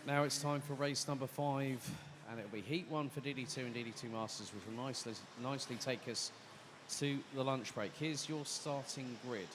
Now it's time for race number 5, and it'll be Heat 1 for DD2 and DD2 Masters, which will nicely take us to the lunch break. Here's your starting grid.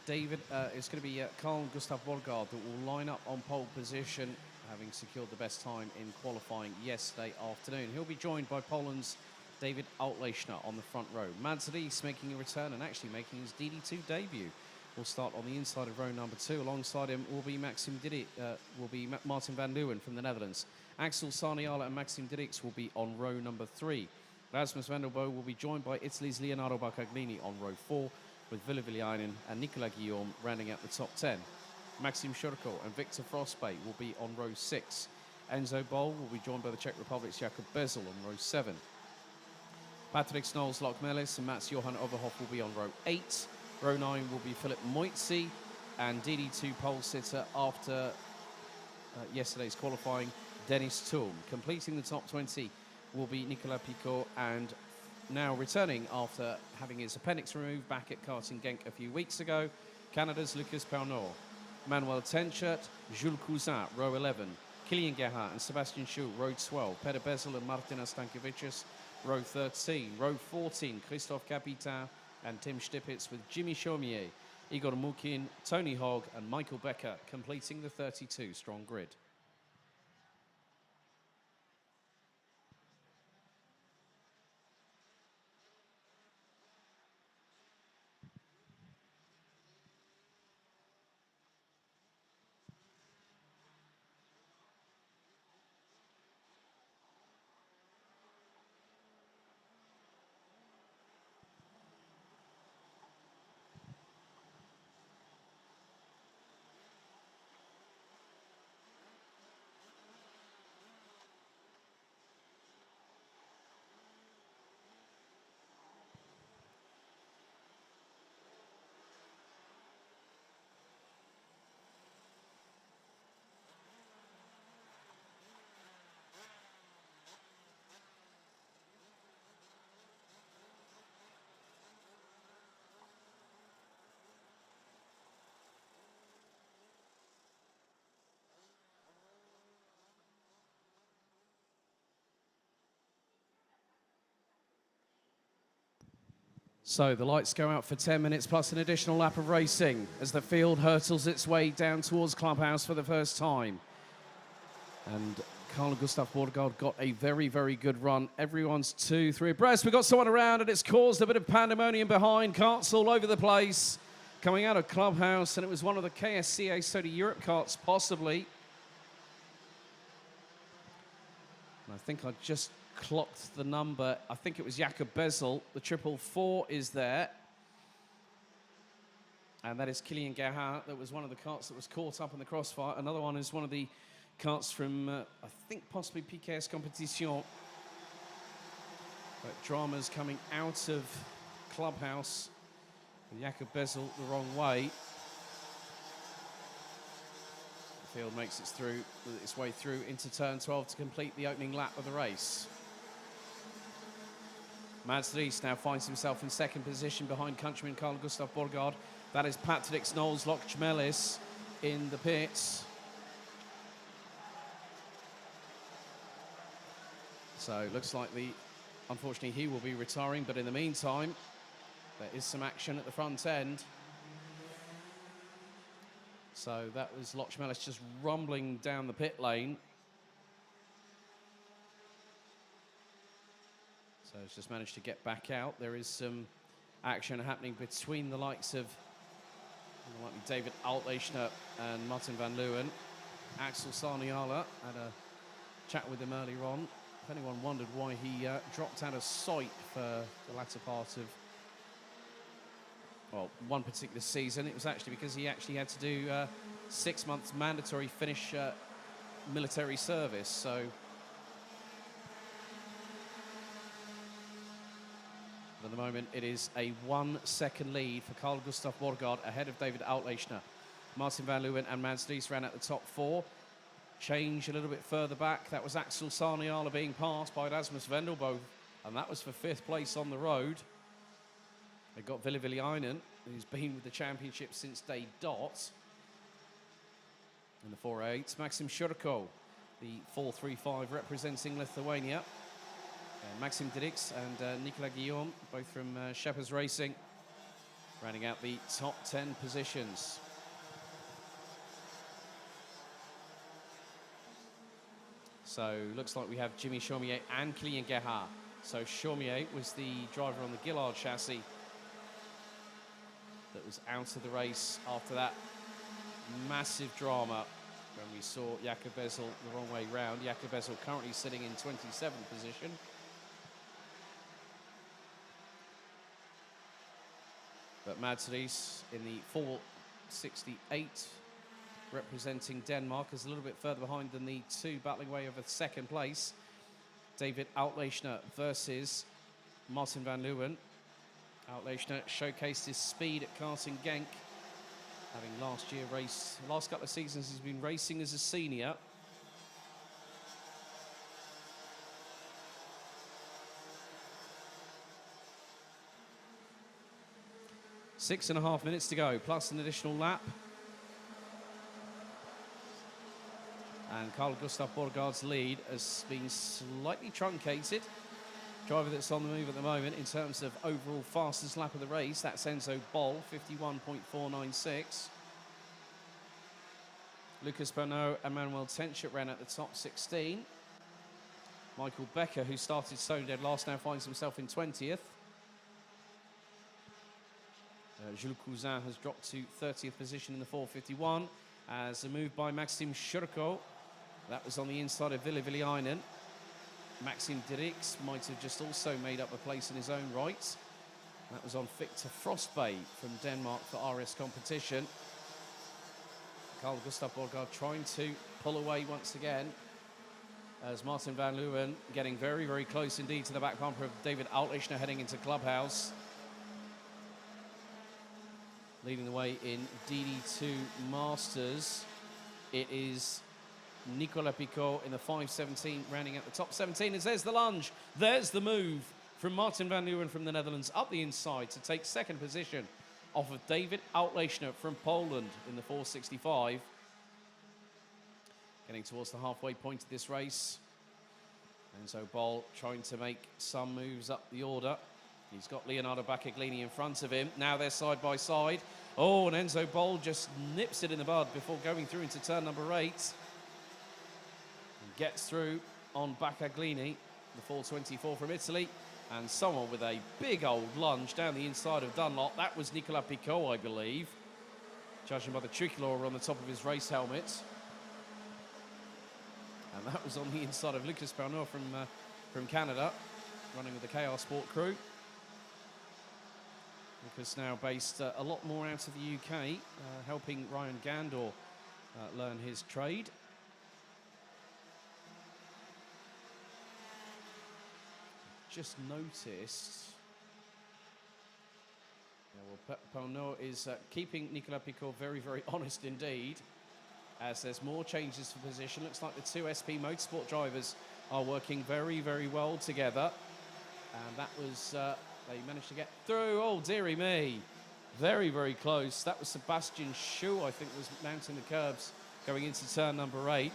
David, it's going to be Carl Gustav Borgard that will line up on pole position, having secured the best time in qualifying yesterday afternoon. He'll be joined by Poland's David Altleichner on the front row. Mads Ries making a return and actually making his DD2 debut. Will start on the inside of row number 2. Alongside him will be Martin van Leeuwen from the Netherlands. Axel Sarniala and Maxim Dirks will be on row number 3. Rasmus van der Boe will be joined by Italy's Leonardo Baccaglini on row 4, with Ville Villainen and Nicolas Guillaume rounding out the top 10. Maxim Shurko and Victor Frostbait will be on row 6. Enzo Bol will be joined by the Czech Republic's Jakob Bezel on row 7. Patrick Snolls, Loch Melis and Mats Johan Overhoff will be on row 8. Row 9 will be Philip Moitzi, and DD2 pole sitter after yesterday's qualifying, Dennis Thum. Completing the top 20 will be Nicolas Picot, and now returning after having his appendix removed back at karting Genk a few weeks ago, Canada's Lucas Paunot. Manuel Tenchert, Jules Cousin, row 11. Kilian Gerhardt and Sebastian Schul, row 12. Peter Bezel and Martina Stankiewicz, row 13. Row 14, Christophe Capitan and Tim Stipitz, with Jimmy Chaumier, Igor Mukin, Tony Hogg and Michael Becker completing the 32-strong grid. So the lights go out for 10 minutes plus an additional lap of racing as the field hurtles its way down towards Clubhouse for the first time. And Carl Gustav Borgard got a very, very good run. Everyone's 2, 3 abreast. We've got someone around and it's caused a bit of pandemonium behind. Carts all over the place coming out of Clubhouse, and it was one of the KSCA Soda Europe carts possibly. And I think I just clocked the number. I think it was Jakob Bezel. The 444 is there. And that is Kilian Gerhardt. That was one of the carts that was caught up in the crossfire. Another one is one of the carts from, I think, possibly PKS Competition. But dramas coming out of Clubhouse. And Jakob Bezel the wrong way. The field makes its way through into turn 12 to complete the opening lap of the race. Mads Ries now finds himself in second position behind countryman Carl Gustav Borgard. That is Patrick Snolls, Loch Melis in the pits. So it looks like unfortunately he will be retiring, but in the meantime, there is some action at the front end. So that was Loch Melis just rumbling down the pit lane. So he's just managed to get back out. There is some action happening between the likes of David Altleichner and Martin van Leeuwen. Axel Sarniala had a chat with him earlier on. If anyone wondered why he dropped out of sight for the latter part of, well, one particular season, it was actually because he actually had to do 6 months mandatory Finnish military service. So at the moment, it is a 1-second lead for Carl Gustav Borgard ahead of David Altleichner. Martin van Leeuwen and Mads Ries ran at the top 4. Change a little bit further back. That was Axel Sarniala being passed by Rasmus van der Boe, and that was for 5th place on the road. They got Ville Villainen, who's been with the championship since day dot. In the 4.8, Maxim Shurko, the 4.35 representing Lithuania. Maxim Dirix and Nicolas Guillaume, both from Shepherds Racing, rounding out the top 10 positions. So looks like we have Jimmy Chaumier and Kylian Gerhard. So Chaumier was the driver on the Gillard chassis that was out of the race after that massive drama when we saw Jakob Bezel the wrong way round. Jakob Bezel currently sitting in 27th position. But Mads Ries in the 4.68 representing Denmark is a little bit further behind than the two battling away over second place. David Outlechner versus Martin van Leeuwen. Outlechner showcased his speed at karting Genk, having last couple of seasons he's been racing as a senior. Six and a half minutes to go, plus an additional lap. And Carl Gustav Borgaard's lead has been slightly truncated. Driver that's on the move at the moment in terms of overall fastest lap of the race, that's Enzo Boll, 51.496. Lucas Bernot and Manuel Tenchert ran at the top 16. Michael Becker, who started so dead last, now finds himself in 20th. Jules Cousin has dropped to 30th position in the 4.51 as a move by Maxim Shurko. That was on the inside of Ville Villainen. Maxim Dirix might have just also made up a place in his own right. That was on Victor Frostbay from Denmark for RS competition. Carl Gustav Borgaard trying to pull away once again as Martin van Leeuwen getting very, very close indeed to the back bumper of David Outlechner heading into Clubhouse. Leading the way in DD2 Masters, it is Nicolas Picot in the 5.17, rounding out the top 17. As there's the lunge, there's the move from Martin van Leeuwen from the Netherlands up the inside to take second position off of David Outlechner from Poland in the 4.65. Getting towards the halfway point of this race. Enzo Boll trying to make some moves up the order. He's got Leonardo Baccaglini in front of him. Now they're side by side. Oh, and Enzo Boll just nips it in the bud before going through into turn number 8. And gets through on Baccaglini, the 4.24 from Italy. And someone with a big old lunge down the inside of Dunlop. That was Nicolas Picot, I believe, judging by the tricolor on the top of his race helmet. And that was on the inside of Lucas Bernot from Canada, running with the KR Sport crew. Lucas now based a lot more out of the UK, helping Ryan Gandor learn his trade. Just noticed, Pernod is keeping Nicolas Picot very, very honest indeed, as there's more changes for position. Looks like the two SP Motorsport drivers are working very, very well together. And that was, they managed to get through. Oh, dearie me. Very, very close. That was Sebastian Schue, I think, was mounting the curbs going into turn number 8.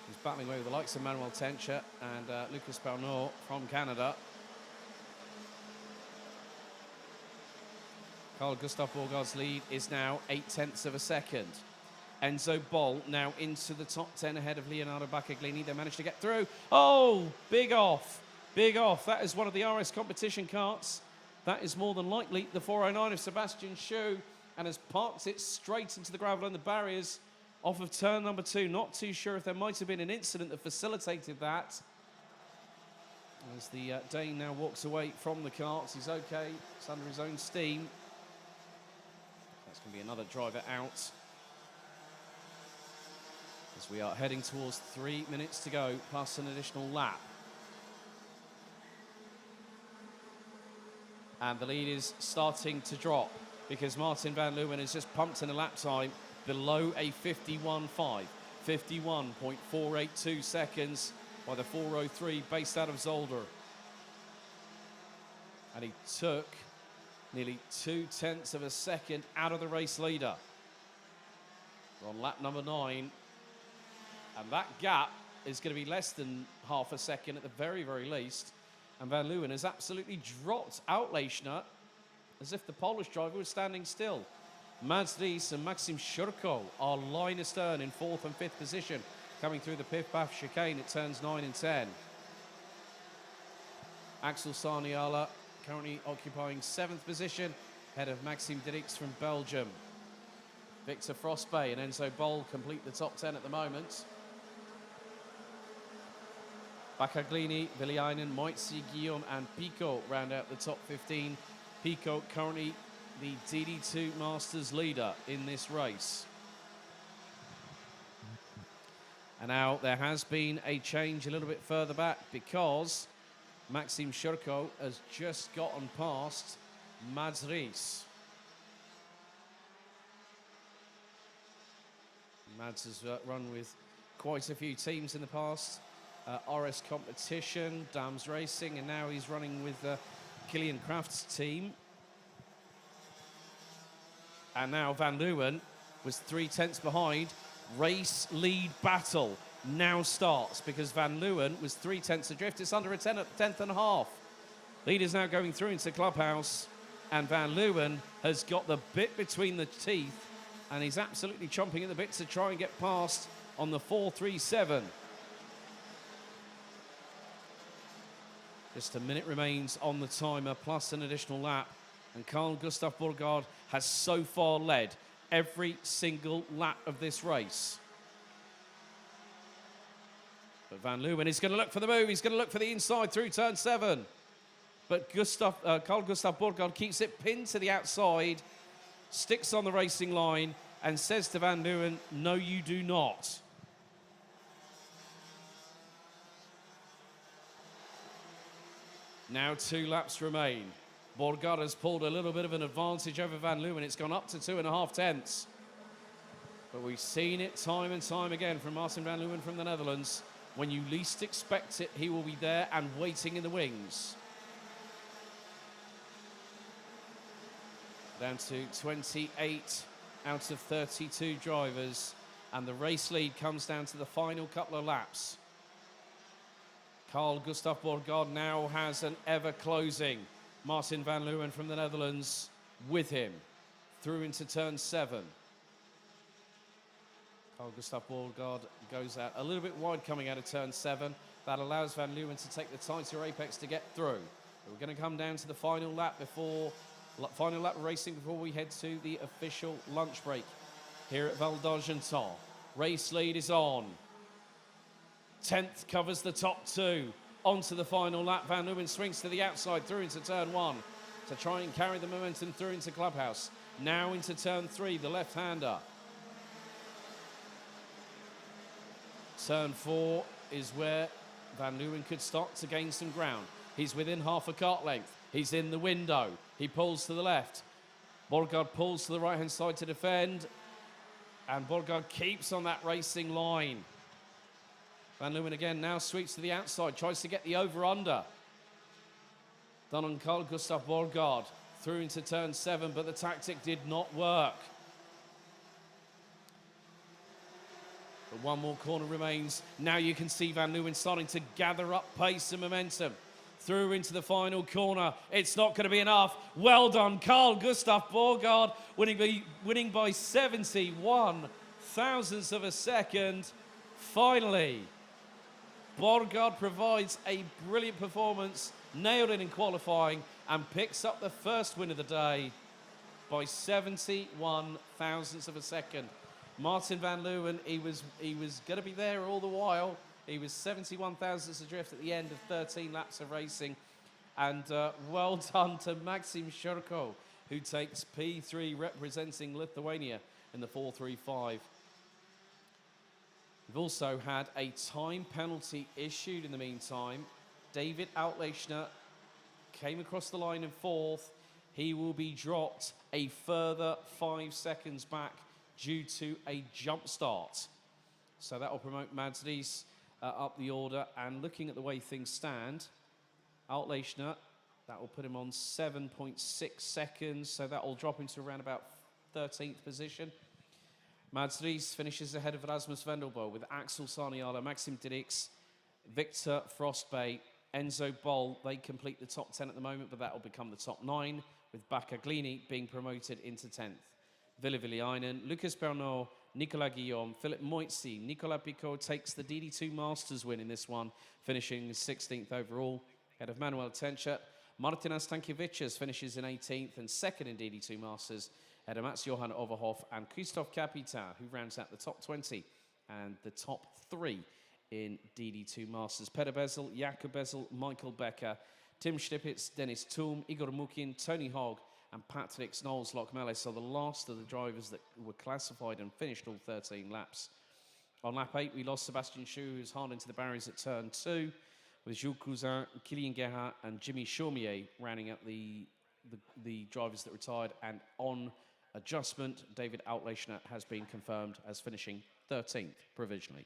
He's battling away with the likes of Manuel Tenchert and Lucas Bernot from Canada. Carl Gustav Borgaard's lead is now 0.8 of a second. Enzo Boll now into the top 10 ahead of Leonardo Baccaglini. They managed to get through. Oh, big off. Big off. That is one of the RS competition carts. That is more than likely the 409 of Sebastian Schue, and has parked it straight into the gravel and the barriers off of turn number 2. Not too sure if there might have been an incident that facilitated that. As the Dane now walks away from the carts. He's okay. It's under his own steam. That's going to be another driver out, as we are heading towards 3 minutes to go, plus an additional lap. And the lead is starting to drop, because Martin van Leeuwen has just pumped in a lap time below a 51.5. 51.482 seconds by the 403 based out of Zolder. And he took nearly 0.2 of a second out of the race leader. We're on lap number 9. And that gap is going to be less than half a second at the very, very least. And Van Leeuwen has absolutely dropped Outleichner as if the Polish driver was standing still. Mads Ries and Maxim Shurko are line astern in 4th and 5th position, coming through the Piff-Paff chicane at turns 9 and 10. Axel Sarniala currently occupying 7th position, ahead of Maxime Dirix from Belgium. Victor Frostbay and Enzo Bol complete the top 10 at the moment. Bakaglini, Viliainen, Moitzi, Guillaume and Pico round out the top 15. Pico currently the DD2 Masters leader in this race. And now there has been a change a little bit further back because Maxim Shurko has just gotten past Mads Ries. Mads has run with quite a few teams in the past. RS Competition, Dams Racing, and now he's running with Kilian Kraft's team. And now Van Leeuwen was 3/10 behind. Race lead battle now starts because Van Leeuwen was 3/10 adrift. It's under a 10th and a half. Lead is now going through into Clubhouse, and Van Leeuwen has got the bit between the teeth, and he's absolutely chomping at the bit to try and get past on the 4.37. Just a minute remains on the timer, plus an additional lap. And Carl Gustav Borgard has so far led every single lap of this race. But Van Leeuwen is going to look for the move. He's going to look for the inside through turn 7. But Carl Gustav Borgard keeps it pinned to the outside, sticks on the racing line, and says to Van Leeuwen, no, you do not. Now 2 laps remain. Borgard has pulled a little bit of an advantage over Van Leeuwen. It's gone up to 2.5 tenths. But we've seen it time and time again from Martin Van Leeuwen from the Netherlands. When you least expect it, he will be there and waiting in the wings. Down to 28 out of 32 drivers. And the race lead comes down to the final couple of laps. Carl Gustav Borgard now has an ever-closing Martin Van Leeuwen from the Netherlands with him through into turn 7. Carl Gustav Borgard goes out a little bit wide coming out of turn 7. That allows Van Leeuwen to take the tighter apex to get through. But we're going to come down to the final lap racing before we head to the official lunch break here at Val d'Argenton. Race lead is on. 10th covers the top 2. Onto the final lap. Van Leeuwen swings to the outside through into turn 1 to try and carry the momentum through into Clubhouse. Now into turn 3, the left-hander. Turn 4 is where Van Leeuwen could start to gain some ground. He's within half a kart length. He's in the window. He pulls to the left. Borgard pulls to the right-hand side to defend. And Borgard keeps on that racing line. Van Leeuwen again now sweeps to the outside, tries to get the over-under. Done on Carl Gustav Borgard through into turn 7, but the tactic did not work. But one more corner remains. Now you can see Van Leeuwen starting to gather up pace and momentum. Through into the final corner. It's not going to be enough. Well done, Carl Gustav Borgard, winning by 71 thousandths of a second. Finally, Borgard provides a brilliant performance, nailed it in qualifying, and picks up the first win of the day by 71 thousandths of a second. Martin Van Leeuwen, he was going to be there all the while. He was 71 thousandths adrift at the end of 13 laps of racing. And well done to Maxim Shurko, who takes P3 representing Lithuania in the 4.35. We've also had a time penalty issued in the meantime. David Outleichner came across the line in 4th. He will be dropped a further 5 seconds back due to a jump start. So that will promote Mads Ries up the order. And looking at the way things stand, Outleichner, that will put him on 7.6 seconds. So that will drop him to around about 13th position. Mads Ries finishes ahead of Rasmus Vendelbo with Axel Saniala, Maxim Dirix, Victor Frostbay, Enzo Boll. They complete the top 10 at the moment, but that will become the top 9, with Baccaglini being promoted into 10th. Ville Villiainen, Lucas Bernot, Nicolas Guillaume, Philip Moitzi, Nicolas Picot takes the DD2 Masters win in this one, finishing 16th overall. Ahead of Manuel Tencher, Martinas Stankiewicz finishes in 18th and second in DD2 Masters. Ahead of Mats-Johan Overhoff and Christophe Capitan, who rounds out the top 20 and the top 3 in DD2 Masters. Peter Bezel, Jakob Bezel, Michael Becker, Tim Stipitz, Dennis Thum, Igor Mukin, Tony Hogg, and Patrick Snolls-Lockmelis are the last of the drivers that were classified and finished all 13 laps. On lap 8, we lost Sebastian Chou, who's hard into the barriers at turn 2, with Jules Cousin, Kilian Gerhardt, and Jimmy Chaumier rounding up the drivers that retired. And on adjustment, David Outlechner has been confirmed as finishing 13th provisionally.